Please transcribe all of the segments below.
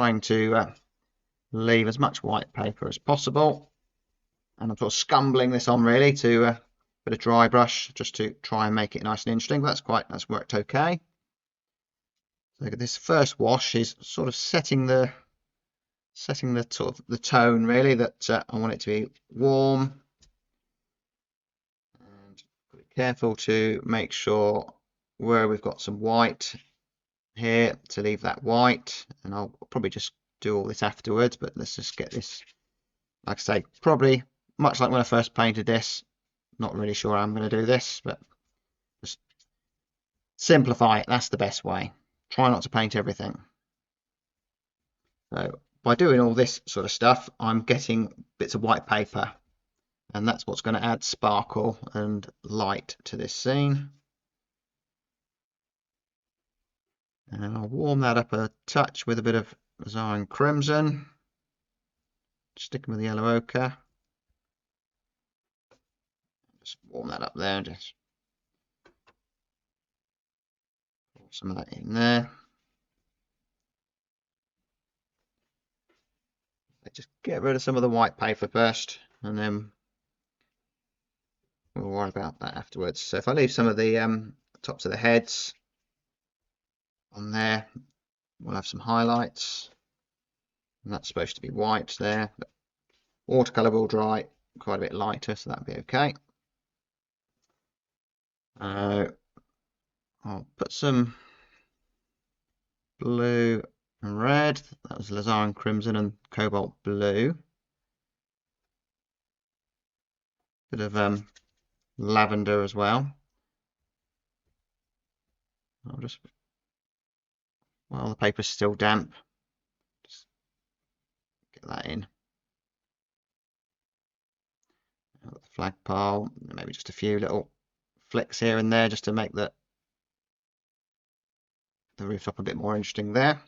trying to leave as much white paper as possible, and I'm sort of scumbling this on really to a bit of dry brush just to try and make it nice and interesting. But that's worked okay. So this first wash is sort of setting the sort of the tone really that I want it to be warm, and be careful to make sure where we've got some white here to leave that white, and I'll probably just do all this afterwards, but let's just get this, like I say, probably much like when I first painted this. Not really sure how I'm going to do this, but just simplify it. That's the best way. Try not to paint everything. So by doing all this sort of stuff, I'm getting bits of white paper, and that's what's going to add sparkle and light to this scene. And I'll warm that up a touch with a bit of Alizarin Crimson, sticking with the yellow ochre. Just warm that up there and just pour some of that in there. Just get rid of some of the white paper first, and then we'll worry about that afterwards. So if I leave some of the tops of the heads on there, we'll have some highlights, and that's supposed to be white there. But watercolor will dry quite a bit lighter, so that'll be okay. I'll put some blue and red. That was Alizarin Crimson and Cobalt Blue. Bit of lavender as well. I'll just, while the paper's still damp, just get that in. The flagpole, maybe just a few little flicks here and there just to make the rooftop a bit more interesting there.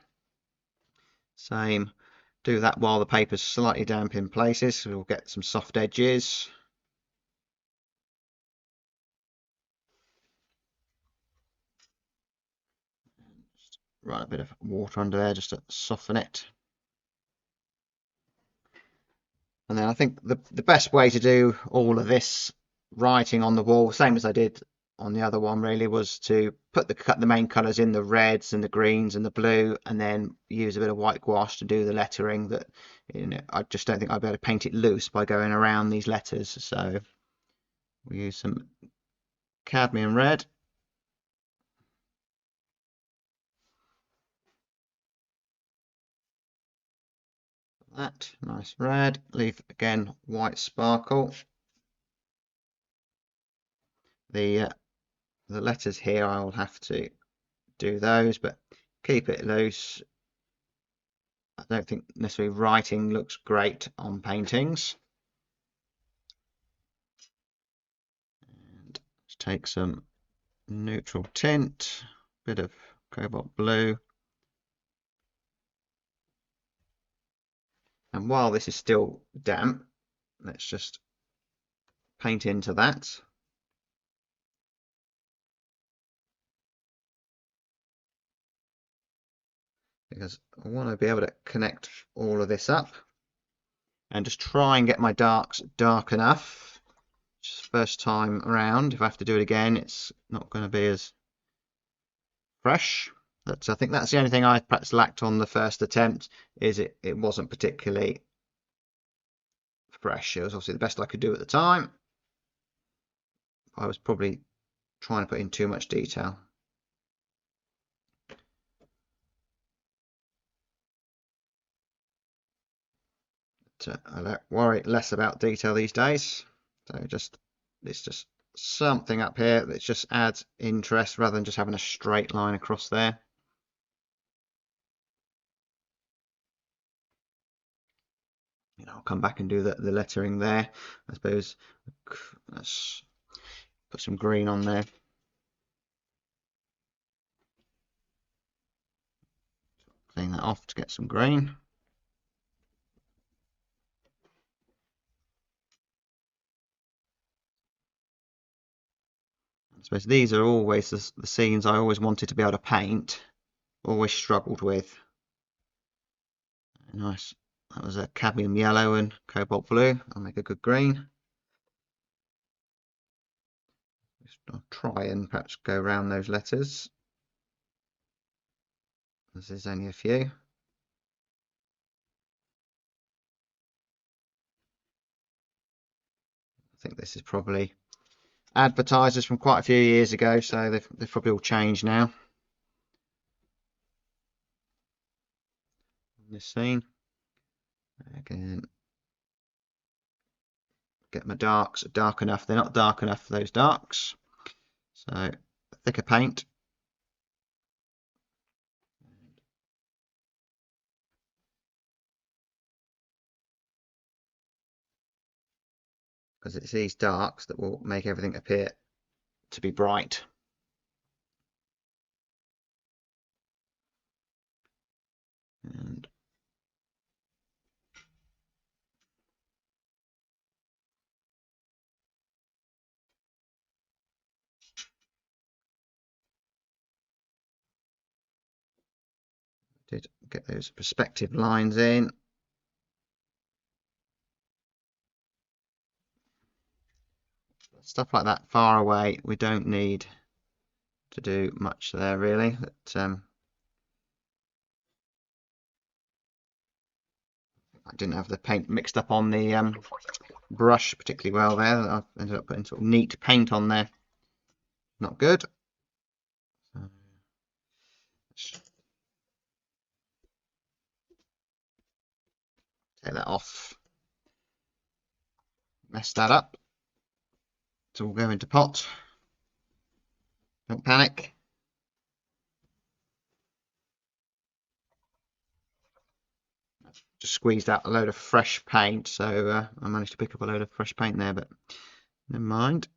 Same, do that while the paper's slightly damp in places, so we'll get some soft edges. Just run a bit of water under there just to soften it. And then I think the best way to do all of this writing on the wall, same as I did on the other one really, was to put the main colours in, the reds and the greens and the blue, and then use a bit of white gouache to do the lettering. That, you know, I just don't think I'd be able to paint it loose by going around these letters. So we use some cadmium red. That nice red, leave again white sparkle. The letters here, I'll have to do those, but keep it loose. I don't think necessarily writing looks great on paintings. And let's take some neutral tint, bit of cobalt blue. And while this is still damp, let's just paint into that. Because I want to be able to connect all of this up and just try and get my darks dark enough. Just first time around. If I have to do it again, it's not going to be as fresh. But I think that's the only thing I perhaps lacked on the first attempt, is it wasn't particularly fresh. It was obviously the best I could do at the time. I was probably trying to put in too much detail. I don't worry less about detail these days. So it's just something up here that just adds interest rather than just having a straight line across there. You know, I'll come back and do the lettering there. I suppose let's put some green on there. Clean that off to get some green. I suppose these are always the scenes I always wanted to be able to paint, always struggled with. Nice. That was a cadmium yellow and cobalt blue. I'll make a good green. I'll try and perhaps go around those letters. There's only a few. I think this is probably advertisers from quite a few years ago, so they've probably all changed now. This scene. Again, get my darks dark enough. They're not dark enough for those darks. So thicker paint. Because it's these darks that will make everything appear to be bright. And did get those perspective lines in. Stuff like that far away, we don't need to do much there really. I didn't have the paint mixed up on the brush particularly well there. I ended up putting sort of neat paint on there. Not good. Take that off. Mess that up. So we'll go into pot. Don't panic. Just squeezed out a load of fresh paint, so I managed to pick up a load of fresh paint there, but never mind.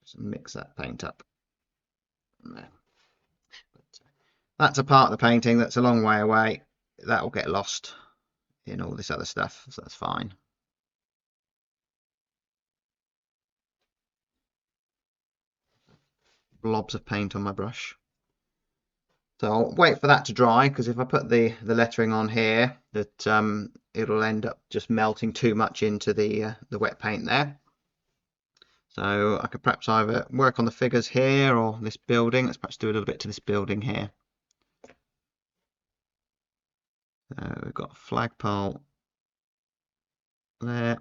Just mix that paint up. There. That's a part of the painting that's a long way away. That will get lost in all this other stuff, so that's fine. Blobs of paint on my brush. So I'll wait for that to dry, because if I put the lettering on here, that it'll end up just melting too much into the wet paint there. So I could perhaps either work on the figures here or this building. Let's perhaps do a little bit to this building here. We've got a flagpole there.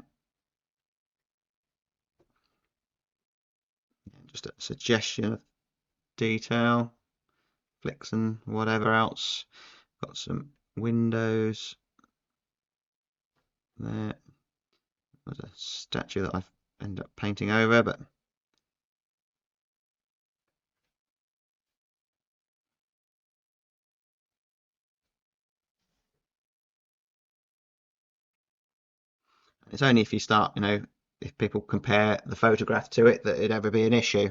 Just a suggestion of detail, flicks and whatever else. Got some windows there. There's a statue that I've ended up painting over, but it's only if you start, if people compare the photograph to it, that it'd ever be an issue.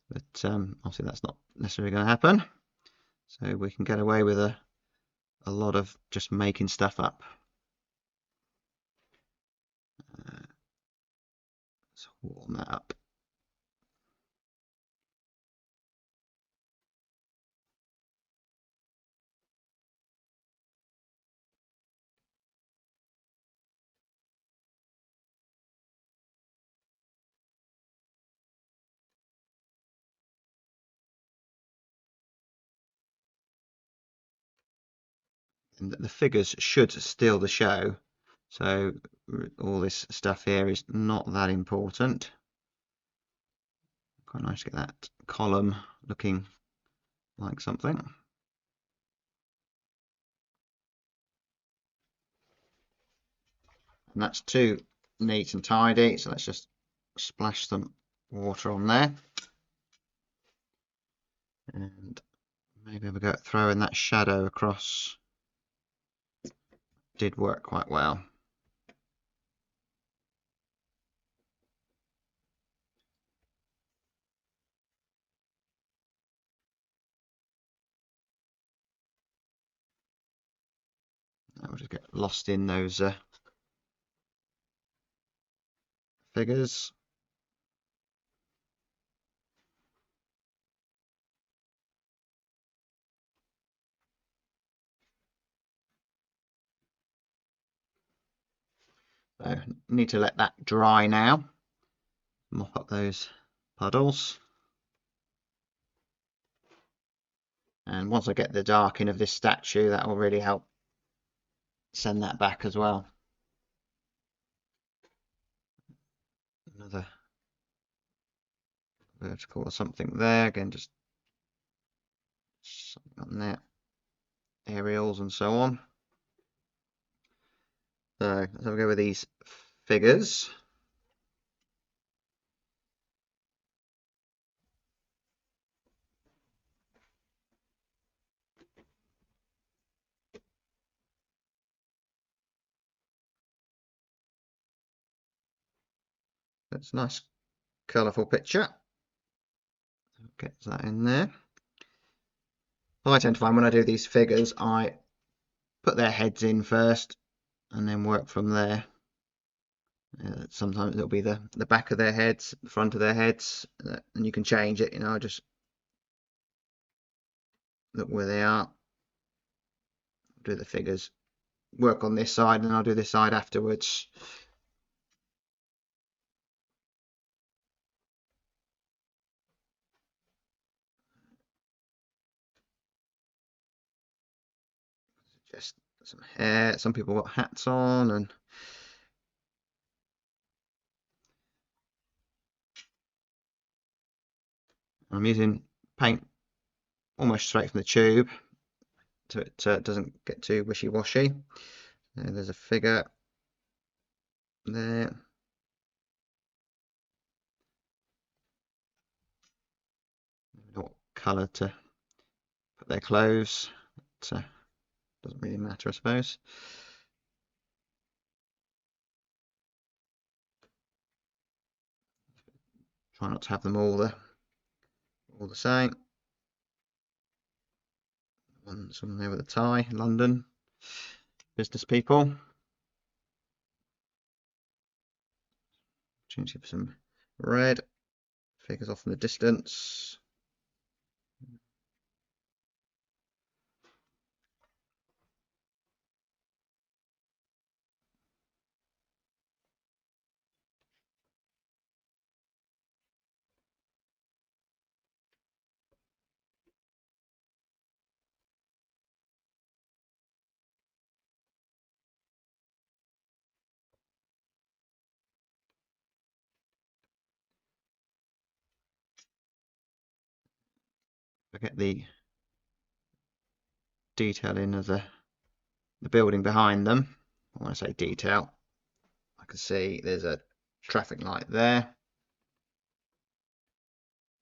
But obviously that's not necessarily going to happen. So we can get away with a lot of just making stuff up. Let's warm that up. And the figures should steal the show, so all this stuff here is not that important. Quite nice to get that column looking like something. And that's too neat and tidy, so let's just splash some water on there. And maybe have a go at throwing that shadow across. Did work quite well. That will just get lost in those figures. So need to let that dry now. Mop up those puddles. And once I get the darking of this statue, that will really help send that back as well. Another vertical or something there, again, just something on there, aerials and so on. So let's have a go with these figures. That's a nice colourful picture. Get that in there. I tend to find when I do these figures, I put their heads in first and then work from there. Sometimes it'll be the back of their heads, the front of their heads, and you can change it. I just look where they are, do the figures, work on this side, and I'll do this side afterwards. Just some hair. Some people got hats on, and I'm using paint almost straight from the tube so it doesn't get too wishy-washy. There's a figure there. Know what colour to put their clothes. It doesn't really matter, I suppose. Try not to have them all the same. Someone there with a tie, London, business people. Opportunity for some red. Figures off in the distance. I get the detail in of the building behind them. When I say detail, I can see there's a traffic light there.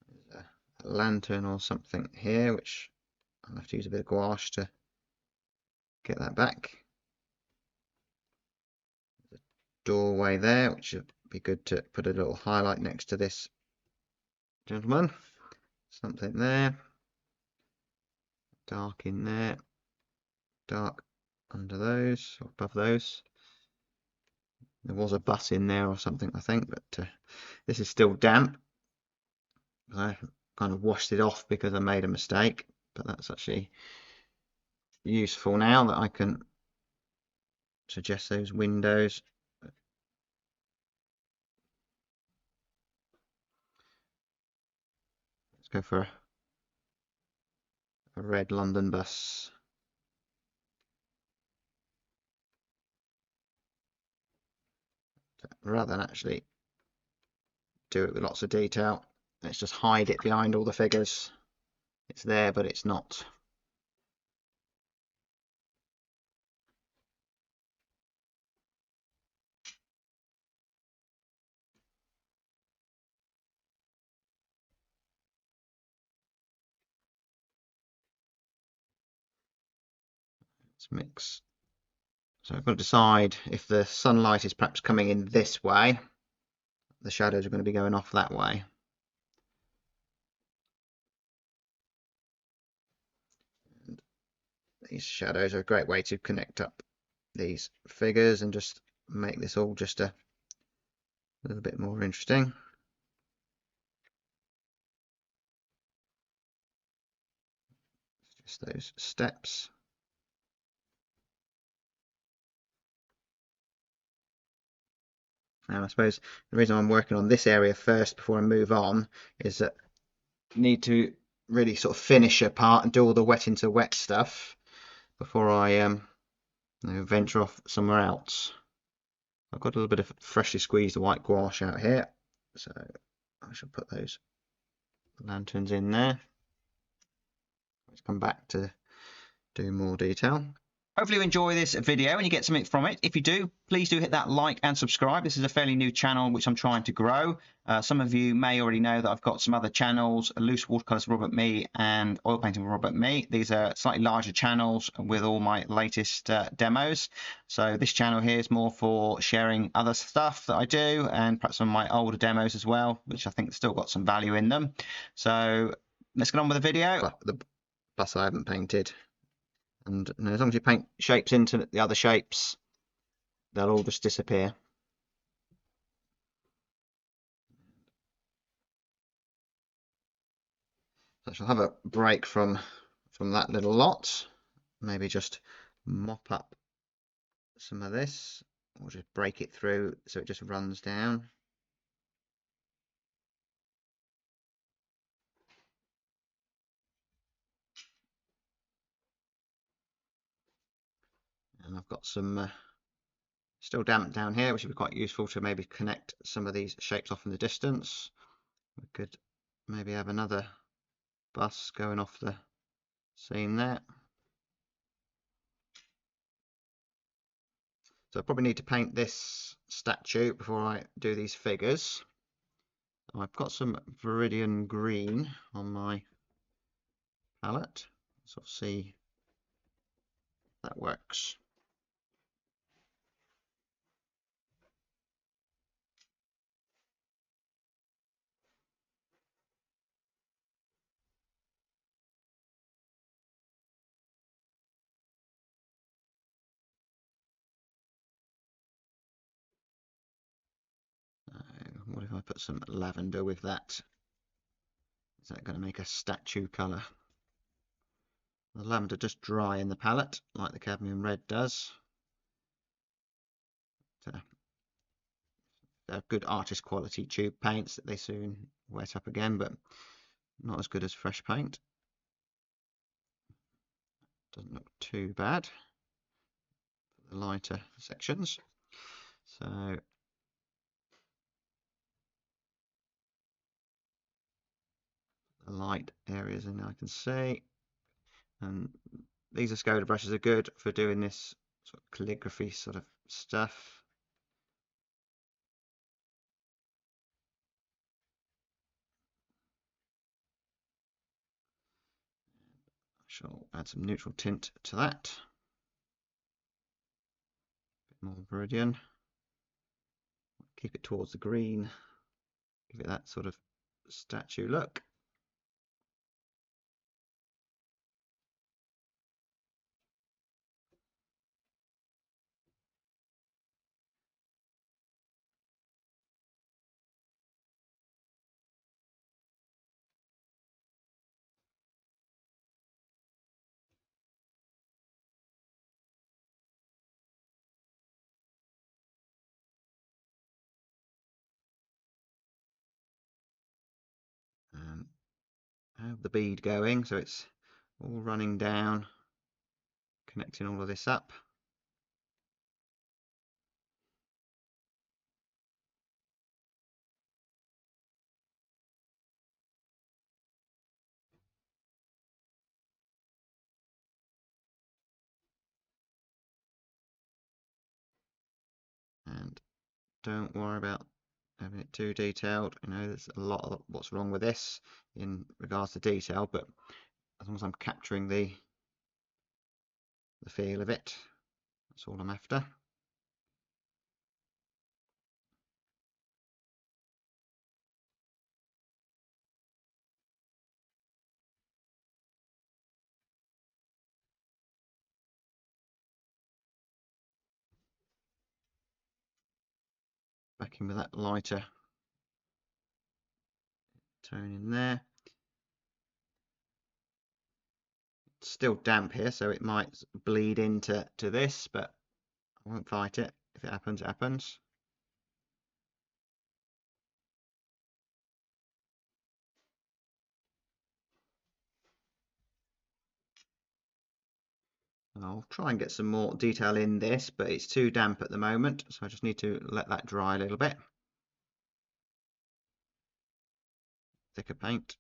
There's a lantern or something here, which I'll have to use a bit of gouache to get that back. There's a doorway there, which would be good to put a little highlight next to this gentleman. Something there. Dark in there. Dark under those, or above those. There was a bus in there or something, I think, but this is still damp. I kind of washed it off because I made a mistake, but that's actually useful now that I can suggest those windows. Let's go for a red London bus. Rather than actually do it with lots of detail, let's just hide it behind all the figures. It's there, but it's not. Let's mix. So I've got to decide if the sunlight is perhaps coming in this way, the shadows are going to be going off that way. And these shadows are a great way to connect up these figures and just make this all just a little bit more interesting. Just those steps. And I suppose the reason I'm working on this area first before I move on is that I need to really sort of finish a part and do all the wet into wet stuff before I venture off somewhere else. I've got a little bit of freshly squeezed white gouache out here, so I shall put those lanterns in there. Let's come back to do more detail. Hopefully you enjoy this video and you get something from it. If you do, please do hit that like and subscribe. This is a fairly new channel which I'm trying to grow. Some of you may already know that I've got some other channels, Loose Watercolours Robert Me and Oil Painting Robert Me. These are slightly larger channels with all my latest demos. So this channel here is more for sharing other stuff that I do and perhaps some of my older demos as well, which I think still got some value in them. So let's get on with the video. The bus I haven't painted. And as long as you paint shapes into the other shapes, they'll all just disappear. So I shall have a break from that little lot. Maybe just mop up some of this, or just break it through so it just runs down. And I've got some still damp down here, which would be quite useful to maybe connect some of these shapes off in the distance. We could maybe have another bus going off the scene there. So I probably need to paint this statue before I do these figures. I've got some Viridian green on my palette, so I'll see if that works. What if I put some lavender with that? Is that going to make a statue colour? The lavender does dry in the palette, like the cadmium red does. They're good artist quality tube paints that they soon wet up again, but not as good as fresh paint. Doesn't look too bad for the lighter sections. So the light areas in I can see. And these Escoda brushes are good for doing this sort of calligraphy sort of stuff. I shall add some neutral tint to that. A bit more Viridian. Keep it towards the green. Give it that sort of statue look. I have the bead going, so it's all running down, connecting all of this up. And don't worry about having it too detailed. You know, there's a lot of what's wrong with this in regards to detail, but as long as I'm capturing the feel of it, that's all I'm after. Back in with that lighter tone in there. It's still damp here, so it might bleed into this, but I won't fight it. If it happens, it happens. I'll try and get some more detail in this, but it's too damp at the moment, so I just need to let that dry a little bit. Thicker paint.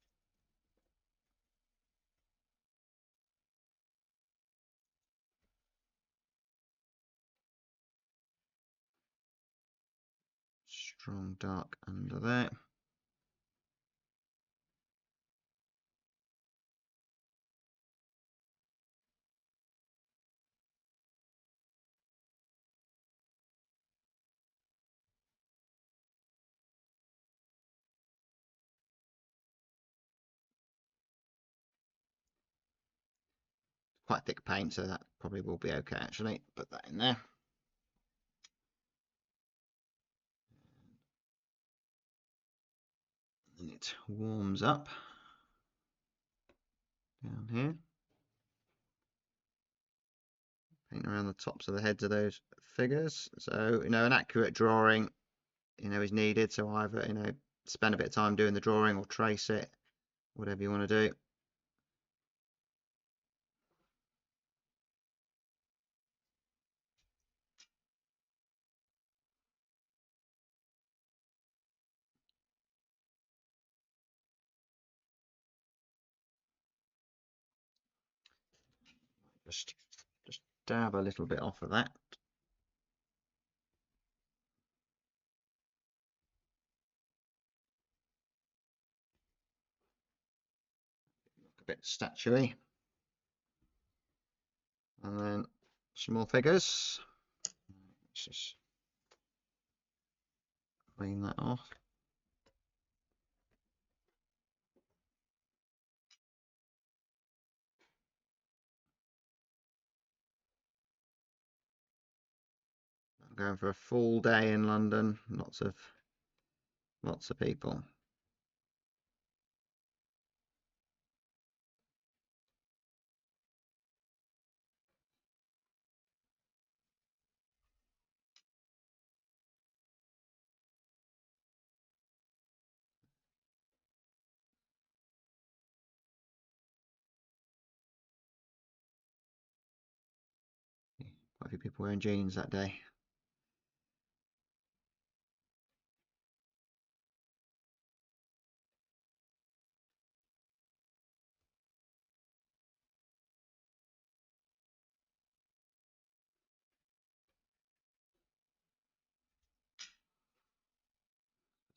Strong dark under there. Quite thick paint, so that probably will be okay actually. Put that in there. And it warms up down here. Paint around the tops of the heads of those figures. So, an accurate drawing, is needed. So either, spend a bit of time doing the drawing or trace it, whatever you want to do. Just dab a little bit off of that. Look a bit statuey. And then some more figures. Let's just clean that off. I'm going for a full day in London. Lots of people. Quite a few people wearing jeans that day.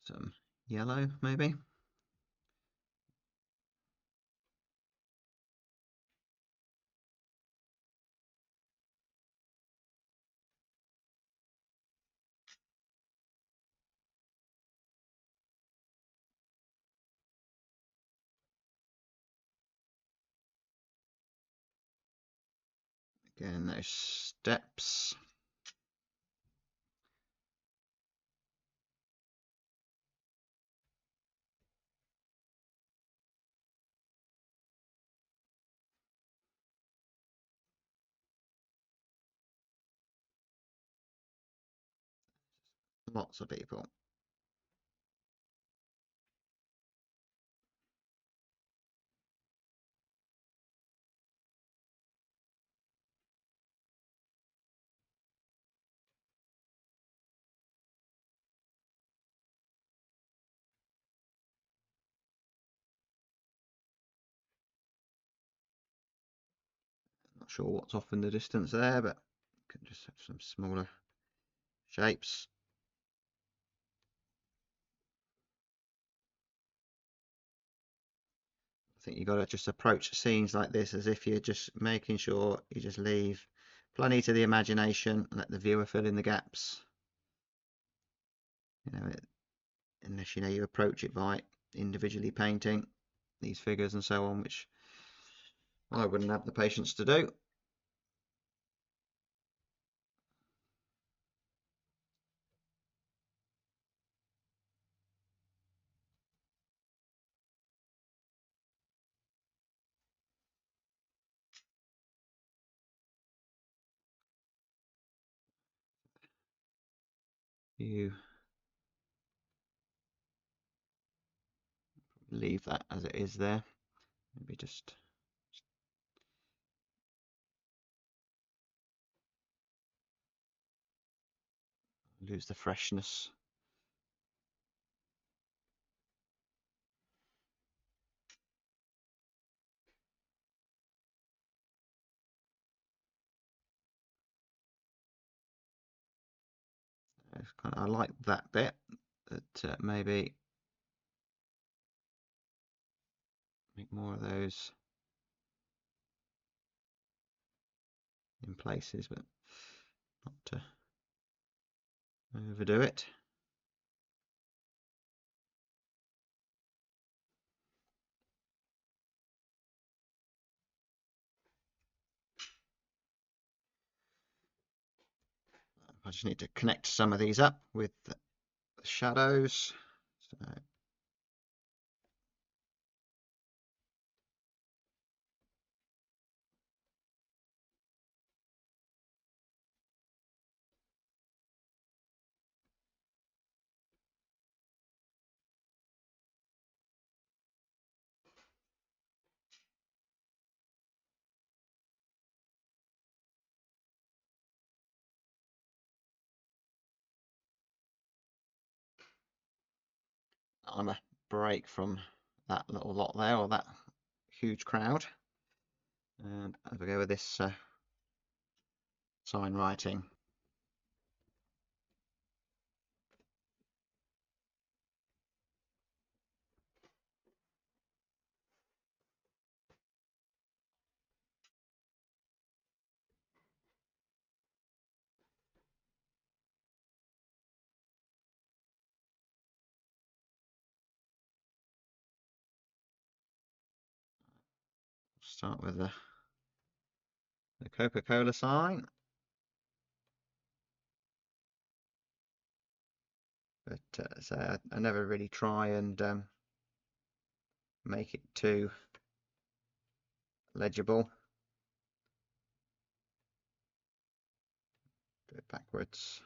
Some yellow, maybe. Again, those steps. Lots of people. Not sure what's off in the distance there, but can just have some smaller shapes. I think you've got to just approach scenes like this as if you're just making sure you just leave plenty to the imagination and let the viewer fill in the gaps. Unless you approach it by individually painting these figures and so on, which I wouldn't have the patience to do. You leave that as it is there. Maybe just lose the freshness. I like that bit, that maybe make more of those in places, but not to overdo it. I just need to connect some of these up with the shadows. So I'm a break from that little lot there, or that huge crowd. And as we go with this sign writing. Start with the Coca-Cola sign. But so I never really try and make it too legible. Do it backwards.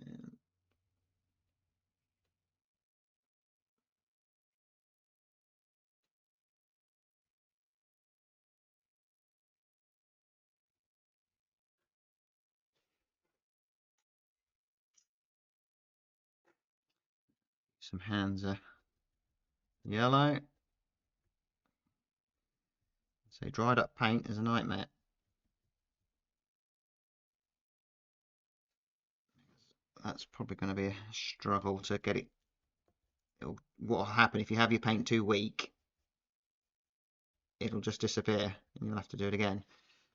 And some hands are yellow. So dried up paint is a nightmare. That's probably going to be a struggle to get it. What will happen if you have your paint too weak? It'll just disappear and you'll have to do it again.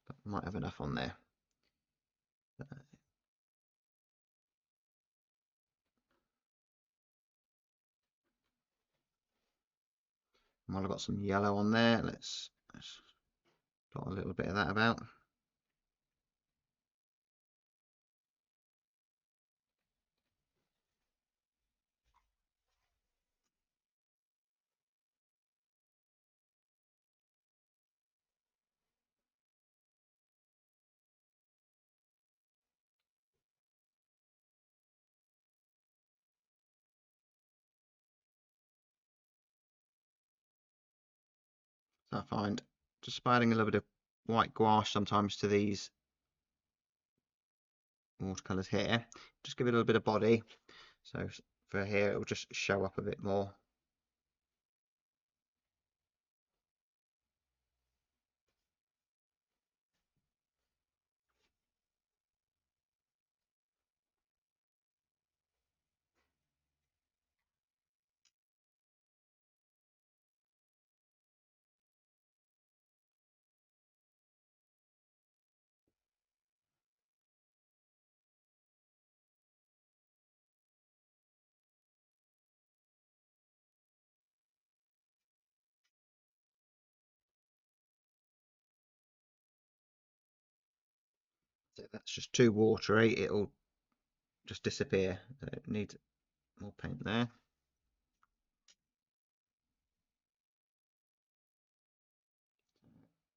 But I might have enough on there. While I've got some yellow on there, let's dot a little bit of that about. So I find just adding a little bit of white gouache sometimes to these watercolors here, just give it a little bit of body. So for here, it will just show up a bit more. So if that's just too watery, it'll just disappear. So it needs more paint there.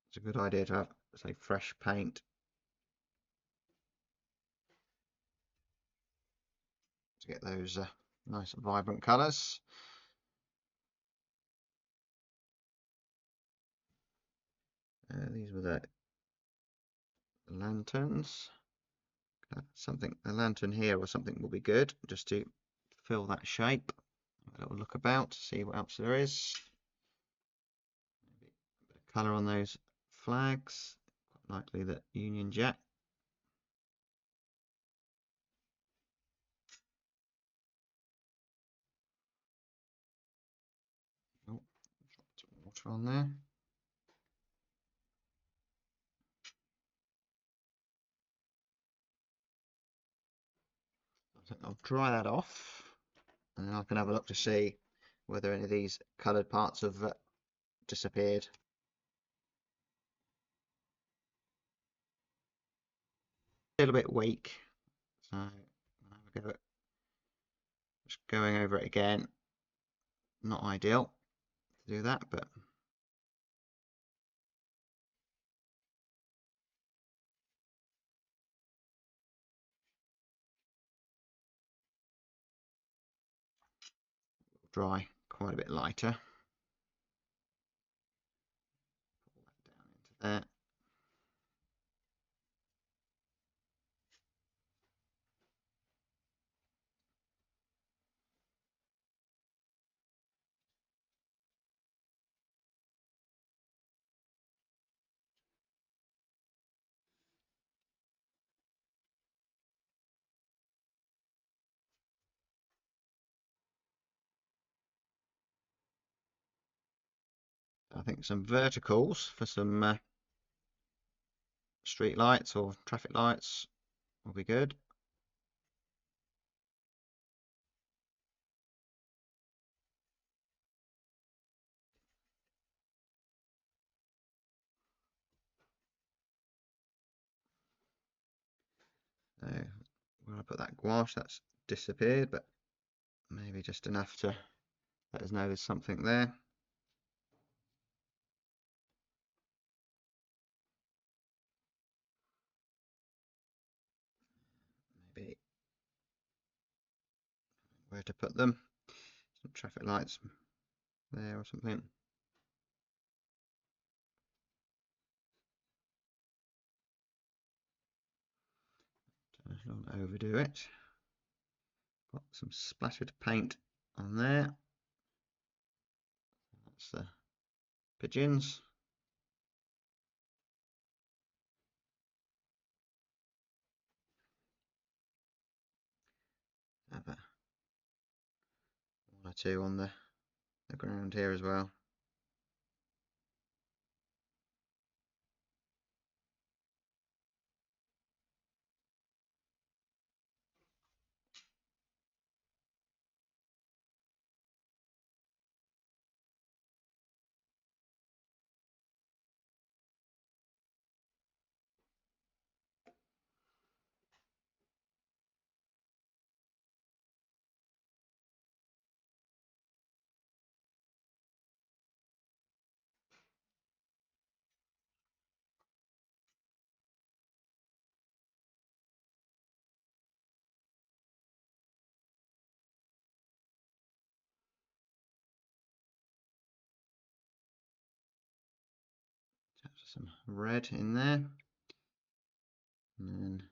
It's a good idea to have, say, fresh paint to get those nice vibrant colours. These were the lanterns. Something, a lantern here or something will be good, just to fill that shape. A little look about, see what else there is. Maybe a bit of colour on those flags. Quite likely the Union Jack. Oh, dropped some water on there. I think I'll dry that off, and then I can have a look to see whether any of these coloured parts have disappeared. A little bit weak, so I'll have a go at just going over it again. Not ideal to do that, but dry quite a bit lighter. Pull that down into there. I think some verticals for some street lights or traffic lights will be good. So where I put that gouache, that's disappeared, but maybe just enough to let us know there's something there. Maybe where to put them. Some traffic lights there or something. Don't overdo it. Got some splattered paint on there. That's the pigeons. Have a one or two on the ground here as well. Some red in there, and then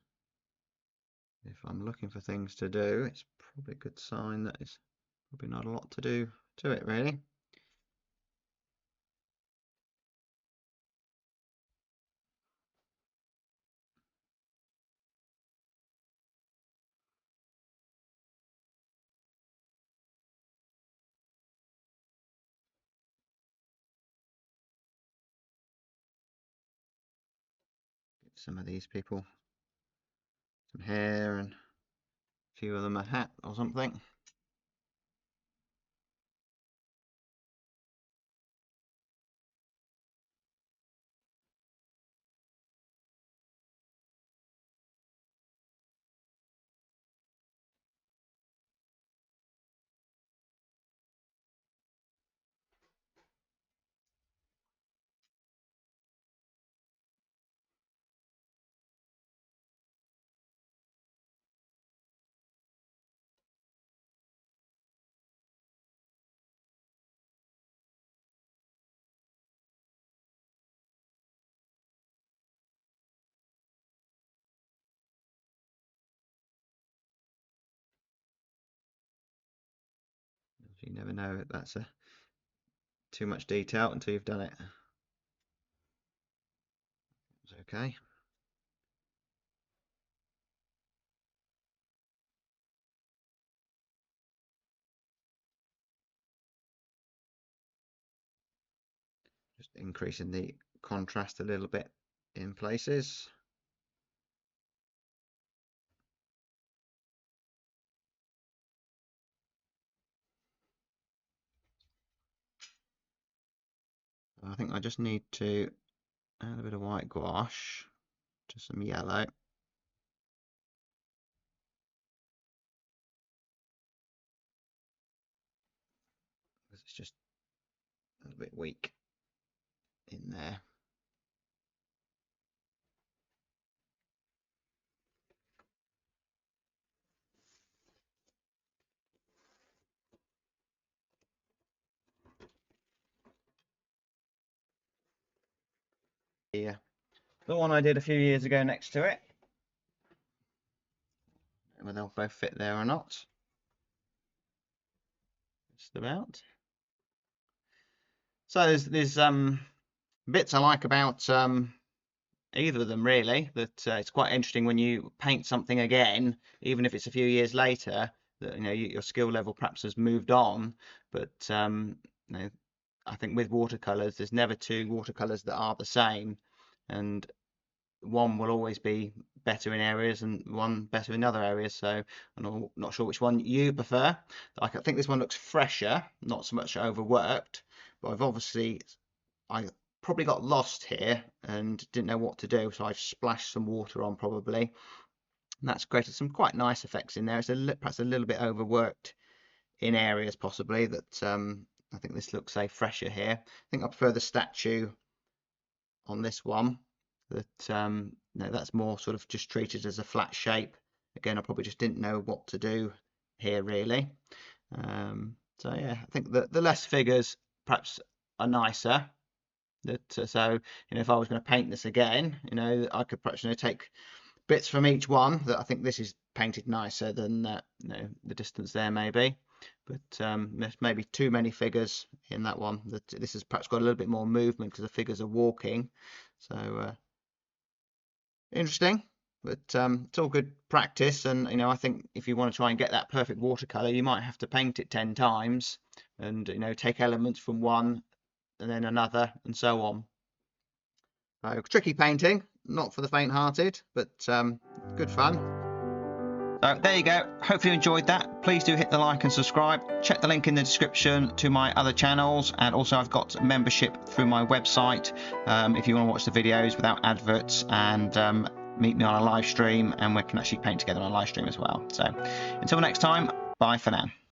if I'm looking for things to do, it's probably a good sign that it's probably not a lot to do to it really. Get some of these people some hair and a few of them a hat or something. You never know if that's too much detail until you've done it. It's okay. Just increasing the contrast a little bit in places. I think I just need to add a bit of white gouache to some yellow. Because it's just a little bit weak in there. Yeah, the one I did a few years ago next to it, whether they'll both fit there or not. Just about. So there's bits I like about either of them really. That it's quite interesting when you paint something again, even if it's a few years later. That your skill level perhaps has moved on, but I think with watercolors, there's never two watercolors that are the same, and one will always be better in areas and one better in other areas. So I'm not sure which one you prefer. I think this one looks fresher, not so much overworked, but I probably got lost here and didn't know what to do, so I've splashed some water on probably, and that's created some quite nice effects in there. It's perhaps a little bit overworked in areas possibly that I think this looks, say, fresher here. I think I prefer the statue on this one. That no, that's more sort of just treated as a flat shape. Again, I probably just didn't know what to do here really. So yeah, I think the less figures perhaps are nicer. That so if I was going to paint this again, I could perhaps take bits from each one. That I think this is painted nicer than the distance there maybe, but there's maybe too many figures in that one. That this has perhaps got a little bit more movement because the figures are walking. So interesting, but it's all good practice. And I think if you want to try and get that perfect watercolor, you might have to paint it 10 times and take elements from one and then another and so on. So tricky painting, not for the faint-hearted, but good fun. So there you go. Hopefully you enjoyed that. Please do hit the like and subscribe. Check the link in the description to my other channels, and also I've got membership through my website if you want to watch the videos without adverts, and meet me on a live stream, and we can actually paint together on a live stream as well. So until next time, bye for now.